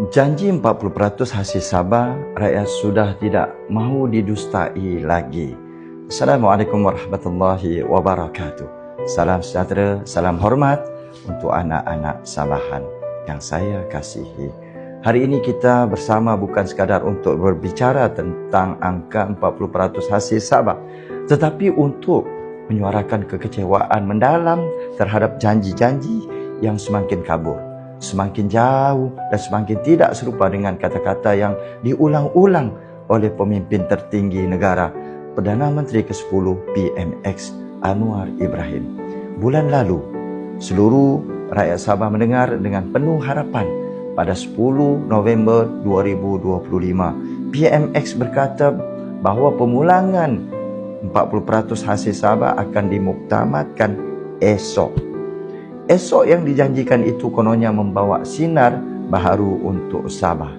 Janji 40% hasil Sabah, rakyat sudah tidak mahu didustai lagi. Assalamualaikum warahmatullahi wabarakatuh. Salam sejahtera, salam hormat untuk anak-anak Sabahan yang saya kasihi. Hari ini kita bersama bukan sekadar untuk berbicara tentang angka 40% hasil Sabah, tetapi untuk menyuarakan kekecewaan mendalam terhadap janji-janji yang semakin kabur, semakin jauh dan semakin tidak serupa dengan kata-kata yang diulang-ulang oleh pemimpin tertinggi negara, Perdana Menteri ke-10 PMX Anwar Ibrahim. Bulan lalu, seluruh rakyat Sabah mendengar dengan penuh harapan. Pada 10 November 2025, PMX berkata bahawa pemulangan 40% hasil Sabah akan dimuktamadkan esok. Esok yang dijanjikan itu kononnya membawa sinar baharu untuk Sabah.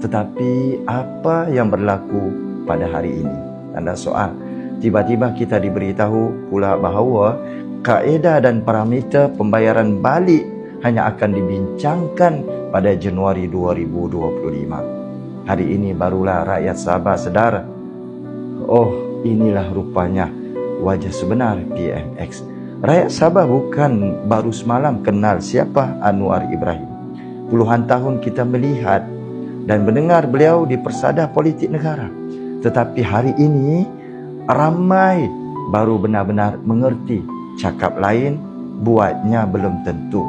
Tetapi apa yang berlaku pada hari ini? Tanda soal. Tiba-tiba kita diberitahu pula bahawa kaedah dan parameter pembayaran balik hanya akan dibincangkan pada Januari 2025. Hari ini barulah rakyat Sabah sedar, oh inilah rupanya wajah sebenar PMX. Rakyat Sabah bukan baru semalam kenal siapa Anwar Ibrahim. Puluhan tahun kita melihat dan mendengar beliau di persada politik negara. Tetapi hari ini ramai baru benar-benar mengerti. Cakap lain, buatnya belum tentu.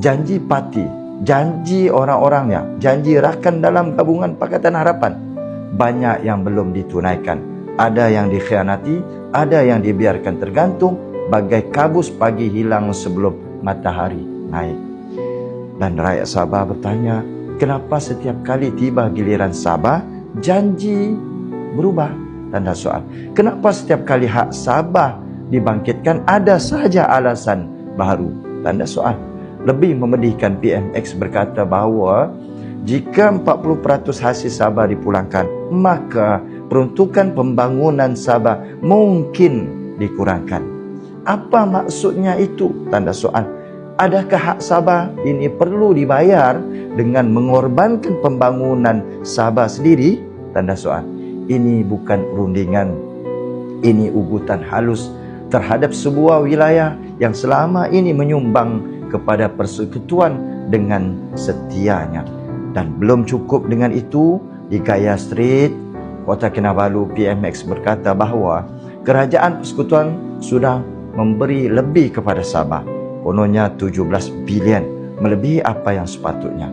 Janji parti, janji orang-orangnya, janji rakan dalam gabungan Pakatan Harapan, banyak yang belum ditunaikan. Ada yang dikhianati, ada yang dibiarkan tergantung, bagai kabus pagi hilang sebelum matahari naik. Dan rakyat Sabah bertanya, kenapa setiap kali tiba giliran Sabah, janji berubah? Tanda soal. Kenapa setiap kali hak Sabah dibangkitkan, ada sahaja alasan baru? Tanda soal. Lebih memedihkan, PMX berkata bahawa jika 40% hasil Sabah dipulangkan, maka peruntukan pembangunan Sabah mungkin dikurangkan. Apa maksudnya itu? Tanda soal. Adakah hak Sabah ini perlu dibayar dengan mengorbankan pembangunan Sabah sendiri? Tanda soal. Ini bukan rundingan. Ini ugutan halus terhadap sebuah wilayah yang selama ini menyumbang kepada persekutuan dengan setianya. Dan belum cukup dengan itu, di Gaya Street, Kota Kinabalu, PMX berkata bahawa kerajaan persekutuan sudah memberi lebih kepada Sabah. Kononnya 17 bilion, melebihi apa yang sepatutnya.